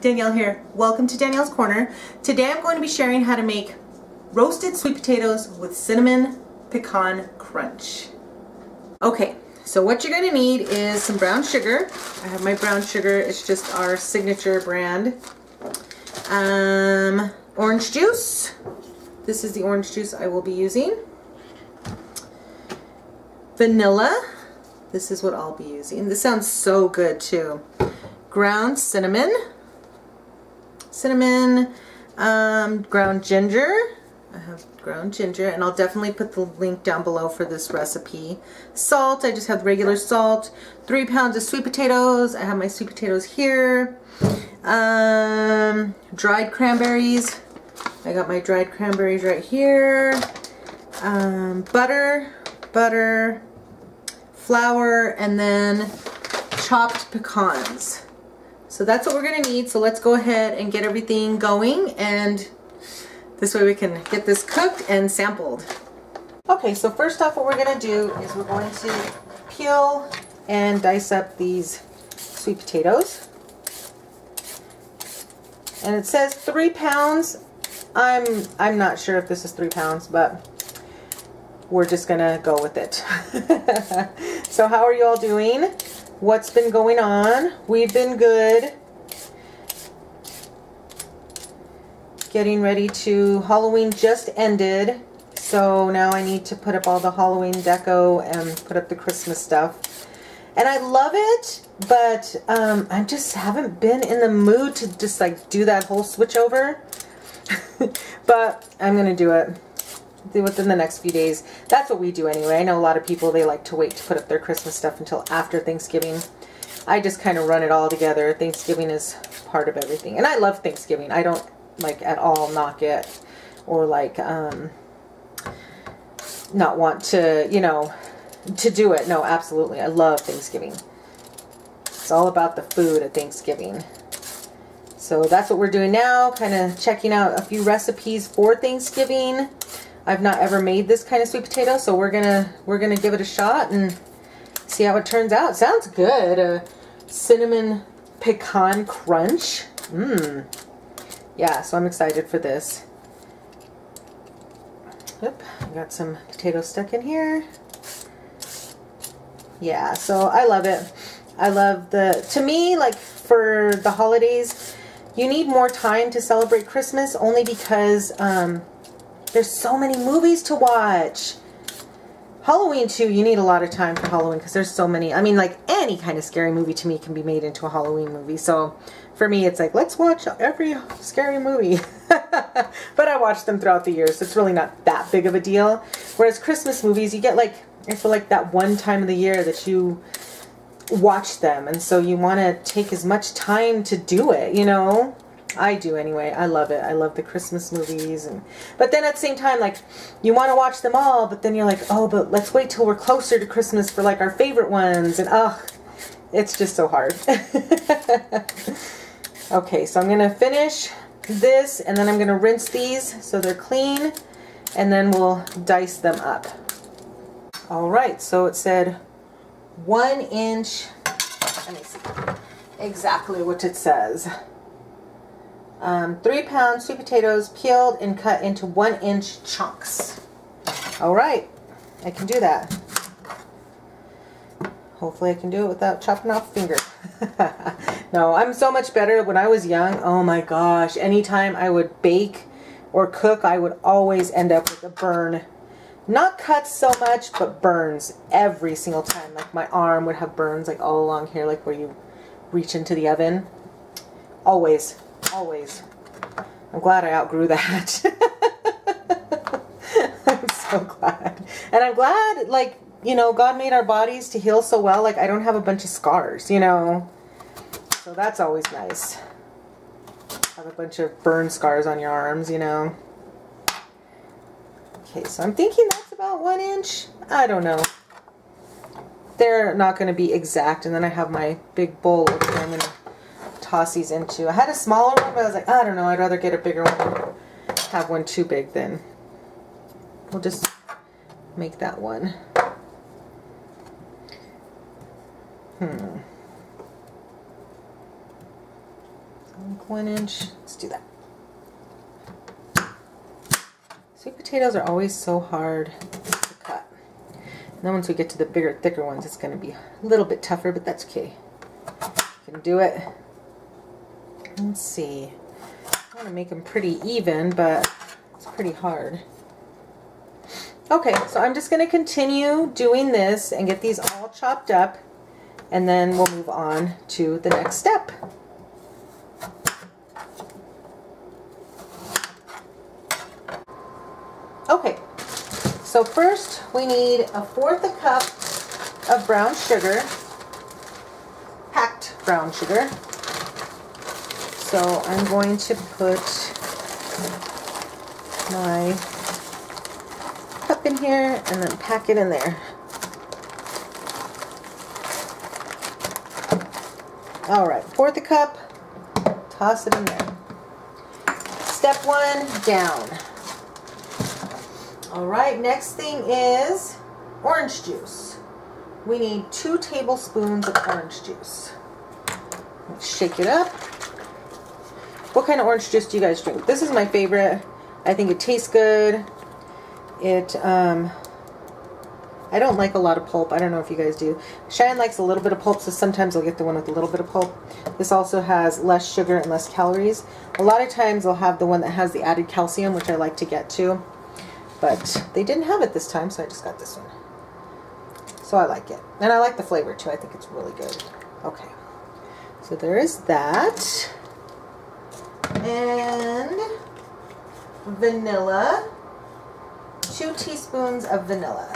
Danielle here. Welcome to Danielle's Corner. Today I'm going to be sharing how to make roasted sweet potatoes with cinnamon pecan crunch. Okay, so what you're going to need is some brown sugar. I have my brown sugar. It's just our signature brand. Orange juice. This is the orange juice I will be using. Vanilla. This is what I'll be using. This sounds so good too. Ground cinnamon. Ground ginger. I have ground ginger, and I'll definitely put the link down below for this recipe. Salt, I just have regular salt. 3 pounds of sweet potatoes. I have my sweet potatoes here. Dried cranberries. I got my dried cranberries right here. Butter, flour, and then chopped pecans. So that's what we're going to need. So let's go ahead and get everything going, and this way we can get this cooked and sampled. Okay, so first off what we're going to do is we're going to peel and dice up these sweet potatoes. And it says 3 pounds. I'm not sure if this is 3 pounds, but we're just going to go with it. So how are you all doing? What's been going on? We've been good. Getting ready to, Halloween just ended, so now I need to put up all the Halloween deco and put up the Christmas stuff. And I love it, but I just haven't been in the mood to just like do that whole switch over. But I'm gonna do it within the next few days. That's what we do anyway. I know a lot of people, they like to wait to put up their Christmas stuff until after Thanksgiving. I just kind of run it all together. Thanksgiving is part of everything, and I love Thanksgiving. I don't like at all knock it or like not want to, you know, to do it. No, absolutely, I love Thanksgiving. It's all about the food at Thanksgiving. So that's what we're doing now, kind of checking out a few recipes for Thanksgiving. I've not ever made this kind of sweet potato, so we're gonna give it a shot and see how it turns out. Sounds good. Cinnamon pecan crunch. Yeah, so I'm excited for this. Yep, I got some potatoes stuck in here. Yeah, so I love it. I love to me, like for the holidays, you need more time to celebrate Christmas, only because there's so many movies to watch. Halloween too, you need a lot of time for Halloween because there's so many. I mean, like any kind of scary movie to me can be made into a Halloween movie. So for me, it's like, let's watch every scary movie. But I watch them throughout the year, so it's really not that big of a deal. Whereas Christmas movies, you get like, I feel like that one time of the year that you watch them, and so you want to take as much time to do it, you know? I do anyway. I love it. I love the Christmas movies, but then at the same time, like, you want to watch them all, but then you're like, oh, but let's wait till we're closer to Christmas for like our favorite ones, and it's just so hard. Okay, so I'm gonna finish this, and then I'm gonna rinse these so they're clean, and then we'll dice them up. All right, so it said 1 inch. Let me see exactly what it says. 3 pounds sweet potatoes peeled and cut into 1 inch chunks. All right, I can do that. Hopefully I can do it without chopping off a finger. No, I'm so much better. When I was young, oh my gosh, anytime I would bake or cook, I would always end up with a burn. Not cuts so much, but burns every single time. Like my arm would have burns like all along here, like where you reach into the oven. Always. Always. I'm glad I outgrew that. I'm so glad. And I'm glad, like, you know, God made our bodies to heal so well. Like, I don't have a bunch of scars, you know. So that's always nice. Have a bunch of burn scars on your arms, you know. Okay, so I'm thinking that's about 1 inch. I don't know. They're not going to be exact. And then I have my big bowl over there I'm going to toss these into. I had a smaller one, but I was like, I don't know, I'd rather get a bigger one. Have one too big then. We'll just make that one. Like 1 inch. Let's do that. Sweet potatoes are always so hard to cut. And then once we get to the bigger, thicker ones, it's going to be a little bit tougher, but that's okay. You can do it. Let's see. I want to make them pretty even, but it's pretty hard. Okay, so I'm just going to continue doing this and get these all chopped up, and then we'll move on to the next step. Okay, so first we need 1/4 cup of brown sugar, packed brown sugar. So I'm going to put my cup in here and then pack it in there. All right, 1/4 cup, toss it in there. Step 1, down. All right, next thing is orange juice. We need 2 tablespoons of orange juice. Let's shake it up. What kind of orange juice do you guys drink? This is my favorite. I think it tastes good. I don't like a lot of pulp. I don't know if you guys do. Cheyenne likes a little bit of pulp, so sometimes I'll get the one with a little bit of pulp. This also has less sugar and less calories. A lot of times I'll have the one that has the added calcium, which I like to get too. But they didn't have it this time, so I just got this one. So I like it. And I like the flavor too. I think it's really good. Okay. So there is that. And vanilla. 2 teaspoons of vanilla.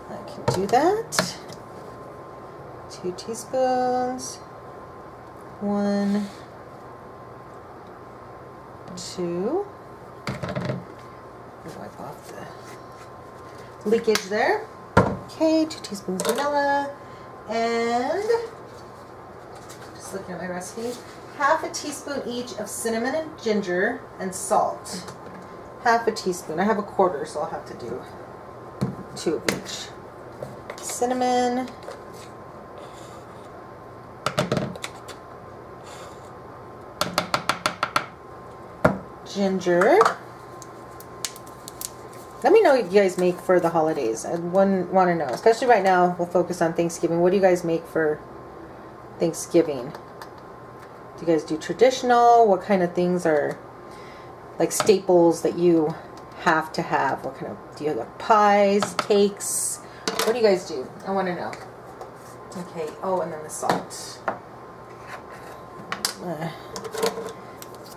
I can do that. 2 teaspoons. 1, 2. Wipe off the leakage there. Okay, 2 teaspoons vanilla. And, just looking at my recipe, 1/2 teaspoon each of cinnamon and ginger and salt. 1/2 teaspoon. I have 1/4, so I'll have to do 2 of each. Cinnamon. Ginger. Let me know what you guys make for the holidays. I want to know, especially right now. We'll focus on Thanksgiving. What do you guys make for Thanksgiving? Do you guys do traditional? What kind of things are like staples that you have to have? What kind of, do you have pies, cakes? What do you guys do? I want to know. Okay, oh, and then the salt.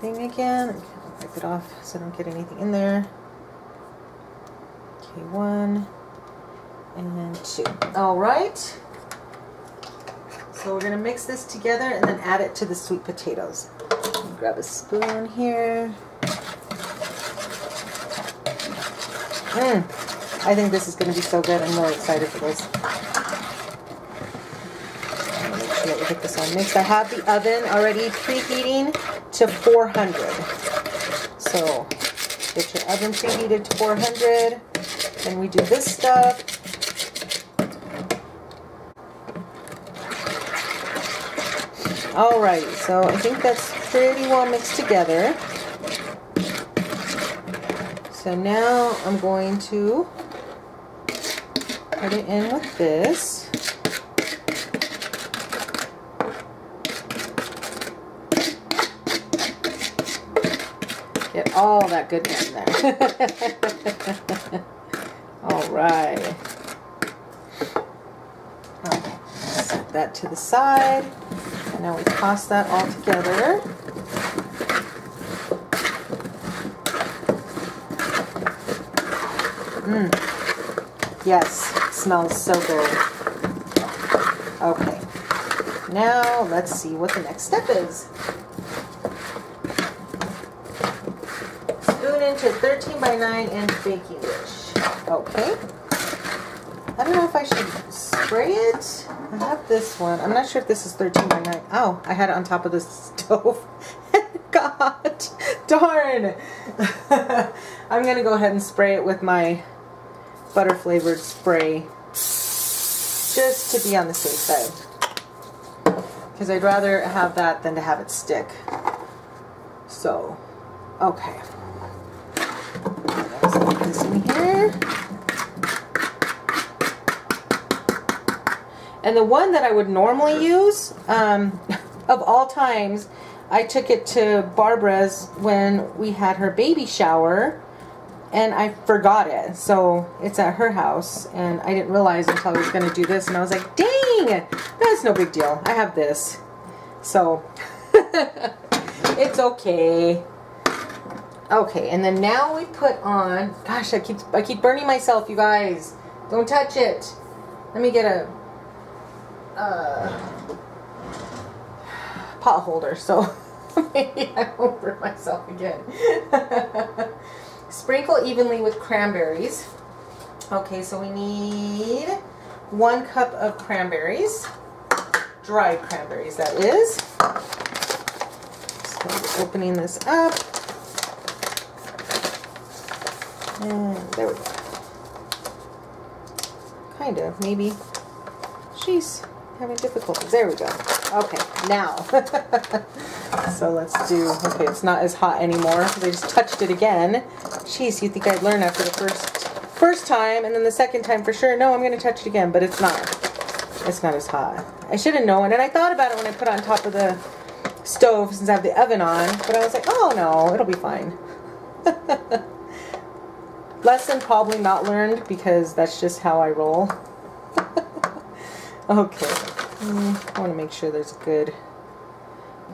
Thing again. I'll wipe it off so I don't get anything in there. Okay, 1 and 2. All right. So we're going to mix this together and then add it to the sweet potatoes. Grab a spoon here. I think this is going to be so good. I'm really excited for this. Make sure that we get this all mixed. I have the oven already preheating to 400. So get your oven preheated to 400. Then we do this stuff. Alright, so I think that's pretty well mixed together. So now I'm going to put it in with this. Get all that goodness in there. Alright. Okay, set that to the side. And now we toss that all together. Yes, it smells so good. Okay, now let's see what the next step is. Spoon into 13 by 9 inch baking dish. Okay. I don't know if I should spray it. I have this one. I'm not sure if this is 13 by 9. Oh, I had it on top of the stove. God, darn. I'm going to go ahead and spray it with my butter flavored spray just to be on the safe side. because I'd rather have that than to have it stick. So, okay. Let's put this in here. And the one that I would normally use, of all times, I took it to Barbara's when we had her baby shower, and I forgot it. So it's at her house, and I didn't realize until I was going to do this, and I was like, dang, that's no big deal. I have this. So it's okay. Okay, and then now we put on, gosh, I keep burning myself, you guys. Don't touch it. Let me get a pot holder so maybe I won't burn myself again. Sprinkle evenly with cranberries. Okay, so we need 1 cup of cranberries, dried cranberries that is. So I'm opening this up, and there we go. Kind of, maybe. She's having difficulties. There we go. Okay, now. So let's do, okay, it's not as hot anymore because I just touched it again. Jeez, you'd think I'd learn after the first time, and then the second time for sure, no, I'm going to touch it again, but it's not. It's not as hot. I should have known, and I thought about it when I put it on top of the stove since I have the oven on, but I was like, oh no, it'll be fine. Lesson probably not learned because that's just how I roll. Okay, I want to make sure there's a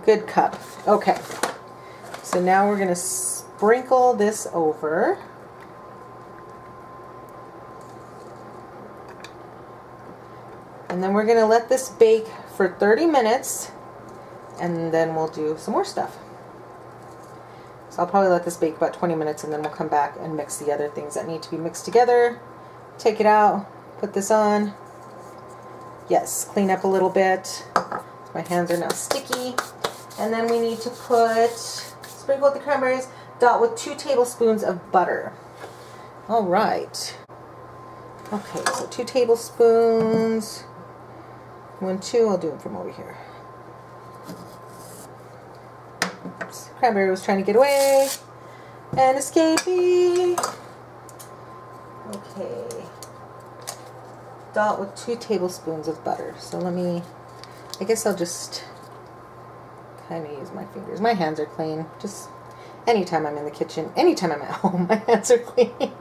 good cup. Okay, so now we're going to sprinkle this over. And then we're going to let this bake for 30 minutes, and then we'll do some more stuff. So I'll probably let this bake about 20 minutes, and then we'll come back and mix the other things that need to be mixed together. Take it out, put this on. Yes, clean up a little bit. My hands are now sticky. And then we need to sprinkle with the cranberries, dot with 2 tablespoons of butter. All right. Okay, so 2 tablespoons. 1, 2, I'll do them from over here. Oops, cranberry was trying to get away and escape me. Okay. Dot with 2 tablespoons of butter. So I guess I'll just kind of use my fingers. My hands are clean. Just anytime I'm in the kitchen, anytime I'm at home, my hands are clean.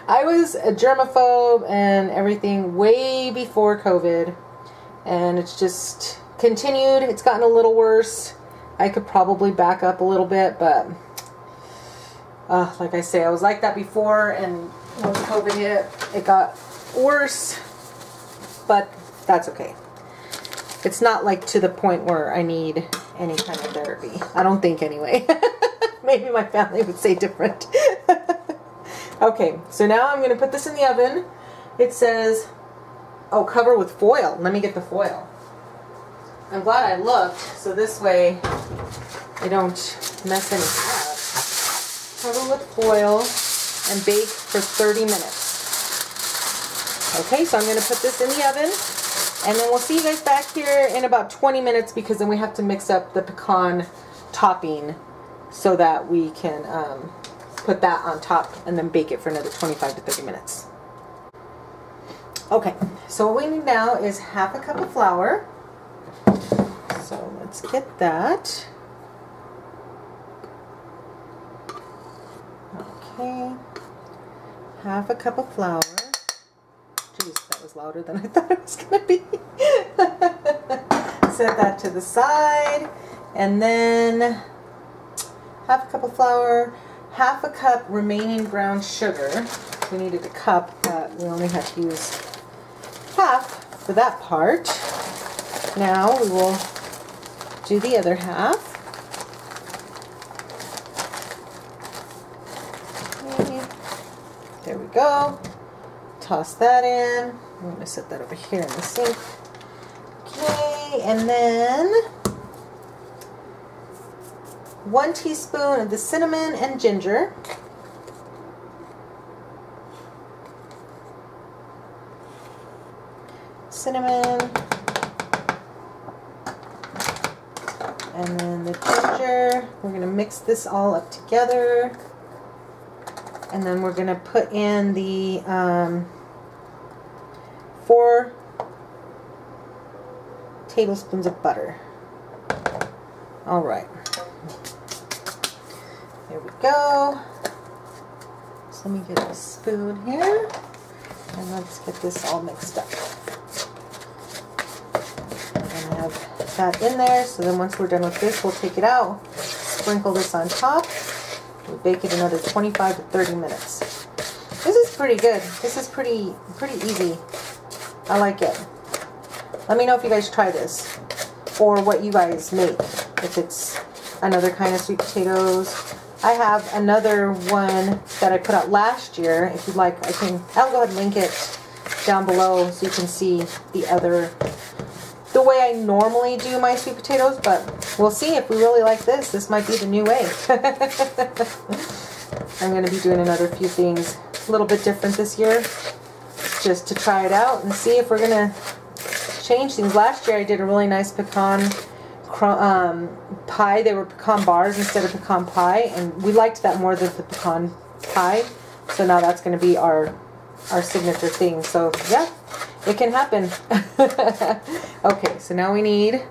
I was a germaphobe and everything way before COVID, and it's just continued. It's gotten a little worse. I could probably back up a little bit, but like I say, I was like that before, and when COVID hit, it got worse, but that's okay. It's not like to the point where I need any kind of therapy. I don't think anyway. Maybe my family would say different. Okay, so now I'm going to put this in the oven. It says, oh, cover with foil. Let me get the foil. I'm glad I looked, so this way I don't mess anything up. Cover with foil and bake for 30 minutes. Okay, so I'm going to put this in the oven, and then we'll see you guys back here in about 20 minutes because then we have to mix up the pecan topping so that we can put that on top and then bake it for another 25 to 30 minutes. Okay, so what we need now is half a cup of flour. So let's get that. Okay, half a cup of flour. Jeez, that was louder than I thought it was going to be. Set that to the side, and then half a cup of flour, half a cup remaining brown sugar. We needed a cup, but we only had to use half for that part. Now we will do the other half. Okay. There we go. Toss that in. I'm going to set that over here in the sink. Okay, and then 1 teaspoon of the cinnamon and ginger. Cinnamon then the ginger. We're going to mix this all up together. And then we're going to put in the 4 tablespoons of butter. All right. There we go. So let me get a spoon here. And let's get this all mixed up. And I have that in there. So then once we're done with this, we'll take it out, sprinkle this on top. We'll bake it another 25 to 30 minutes. This is pretty good. This is pretty easy. I like it. Let me know if you guys try this or what you guys make. If it's another kind of sweet potatoes. I have another one that I put out last year. If you'd like, I'll go ahead and link it down below so you can see the way I normally do my sweet potatoes, but we'll see if we really like this. This might be the new way. I'm going to be doing another few things a little bit different this year, just to try it out and see if we're going to change things. Last year I did a really nice pecan pie. They were pecan bars instead of pecan pie, and we liked that more than the pecan pie. So now that's going to be our signature thing. So yeah, it can happen. Okay, so now we need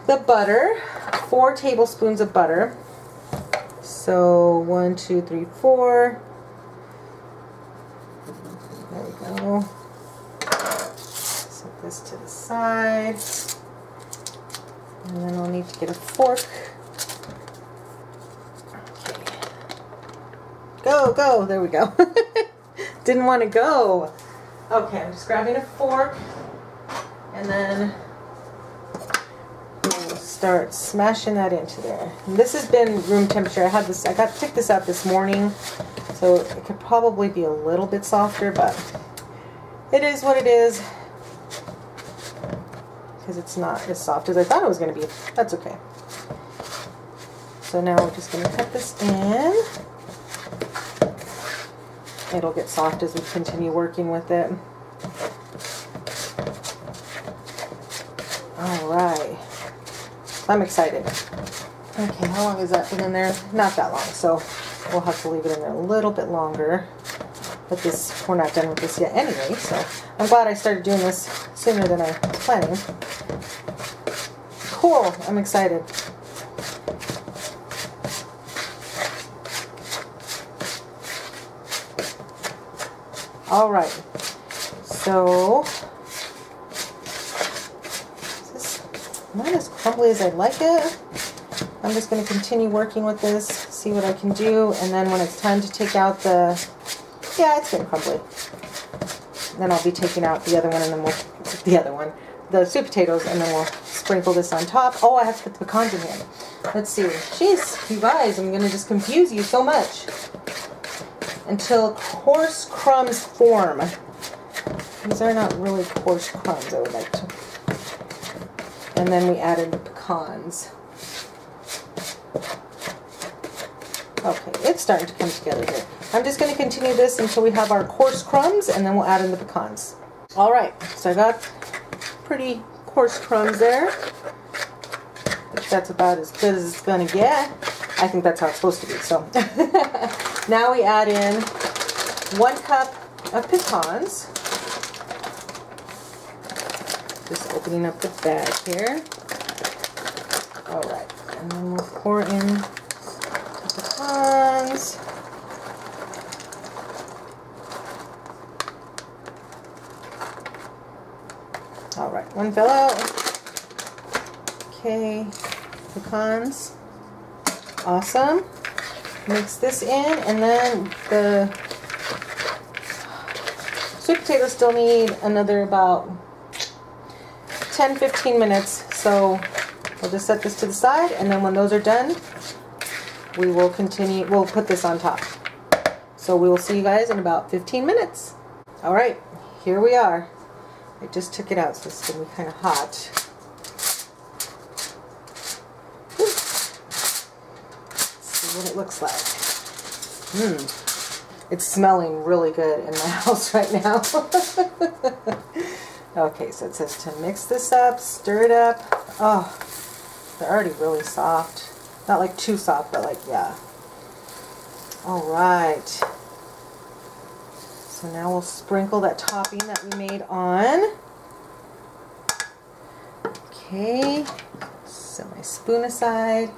the butter, 4 tablespoons of butter. So 1, 2, 3, 4. There we go. Set this to the side. And then I'll need to get a fork. Okay. Go, go. There we go. Didn't want to go. Okay, I'm just grabbing a fork. And then we'll start smashing that into there. And this has been room temperature. I picked this up this morning. So it could probably be a little bit softer, but it is what it is. Because it's not as soft as I thought it was going to be. That's okay. So now we're just going to cut this in. It'll get soft as we continue working with it. Alright. I'm excited. Okay, how long has that been in there? Not that long, so we'll have to leave it in there a little bit longer. But this, we're not done with this yet anyway, so I'm glad I started doing this sooner than I was planning. Cool, I'm excited. Alright, so this is not as crumbly as I'd like it. I'm just going to continue working with this, see what I can do, and then when it's time to take out yeah, it's getting crumbly. Then I'll be taking out the other one, and then the sweet potatoes, and then we'll sprinkle this on top. Oh, I have to put the pecans in here. Let's see. Jeez, you guys, I'm going to just confuse you so much. Until coarse crumbs form. These are not really coarse crumbs, I would like to. And then we added the pecans. Okay, it's starting to come together here. I'm just going to continue this until we have our coarse crumbs, and then we'll add in the pecans. Alright, so I got pretty coarse crumbs there. That's about as good as it's going to get. I think that's how it's supposed to be. So now we add in 1 cup of pecans. Just opening up the bag here. Alright, and then we'll pour in the pecans. Alright, one fell out. Okay, pecans. Awesome. Mix this in, and then the sweet potatoes still need another about 10-15 minutes. So we'll just set this to the side, and then when those are done, we will continue. We'll put this on top. So we will see you guys in about 15 minutes. Alright, here we are. I just took it out, so it's going to be kind of hot. What it looks like. It's smelling really good in my house right now. Okay, so it says to mix this up, stir it up. Oh, They're already really soft. Not like too soft, but like, yeah. Alright. So now we'll sprinkle that topping that we made on. Okay. Set my spoon aside.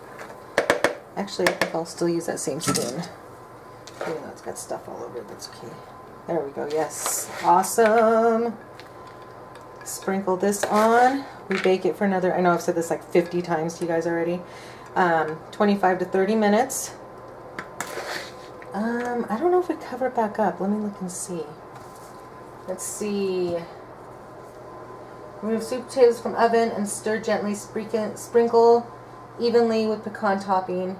Actually, I think I'll still use that same spoon. Even though it's got stuff all over it, that's okay. There we go, yes. Awesome. Sprinkle this on. We bake it for another, I know I've said this like 50 times to you guys already, 25 to 30 minutes. I don't know if we cover it back up. Let me look and see. Let's see. Remove sweet potatoes from oven and stir gently. Sprinkle evenly with pecan topping.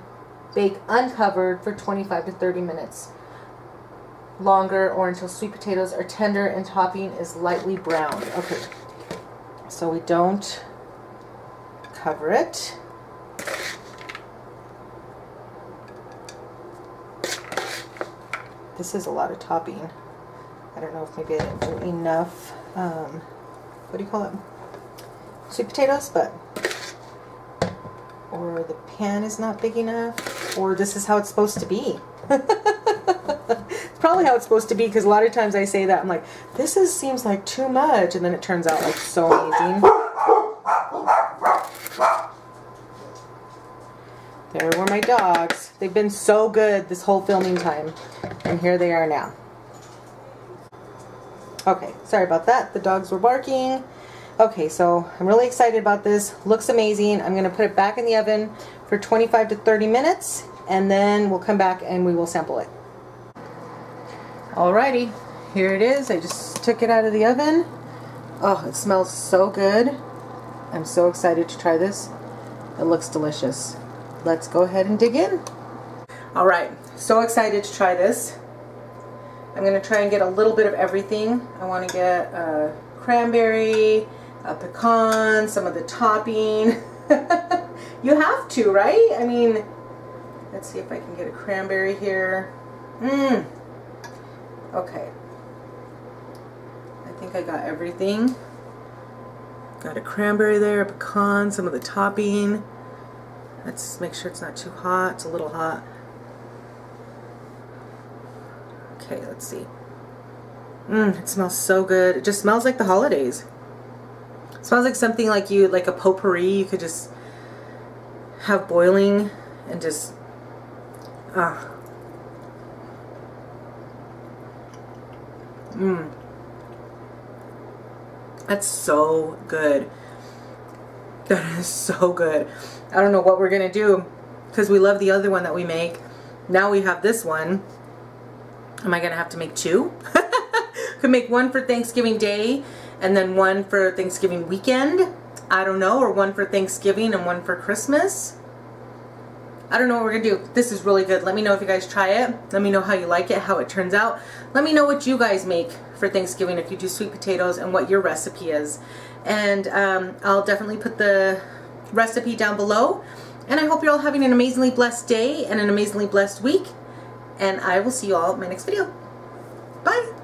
Bake uncovered for 25 to 30 minutes. Longer or until sweet potatoes are tender and topping is lightly browned. Okay, so we don't cover it. This is a lot of topping. I don't know if maybe I didn't do enough, what do you call it? Sweet potatoes, but, or the pan is not big enough, or this is how it's supposed to be. It's probably how it's supposed to be, because a lot of times I say that, I'm like, this seems like too much, and then it turns out like so amazing. There were my dogs. They've been so good this whole filming time, and here they are now. Okay, sorry about that. The dogs were barking. Okay, so I'm really excited about this. Looks amazing. I'm going to put it back in the oven for 25 to 30 minutes, and then we'll come back and we will sample it. Alrighty, here it is. I just took it out of the oven. Oh, it smells so good. I'm so excited to try this. It looks delicious. Let's go ahead and dig in. Alright, so excited to try this. I'm going to try and get a little bit of everything. I want to get a cranberry, a pecan, some of the topping. You have to, right? I mean, let's see if I can get a cranberry here. Okay. I think I got everything. Got a cranberry there, a pecan, some of the topping. Let's make sure it's not too hot. It's a little hot. Okay, let's see. It smells so good. It just smells like the holidays. It smells like something like a potpourri you could just have boiling and just, That's so good. That is so good. I don't know what we're gonna do because we love the other one that we make. Now we have this one. Am I gonna have to make two? Could make one for Thanksgiving Day and then one for Thanksgiving weekend. I don't know, or one for Thanksgiving and one for Christmas. I don't know what we're gonna do. This is really good. Let me know if you guys try it. Let me know how you like it, how it turns out. Let me know what you guys make for Thanksgiving if you do sweet potatoes and what your recipe is. And I'll definitely put the recipe down below. And I hope you're all having an amazingly blessed day and an amazingly blessed week. And I will see you all in my next video. Bye!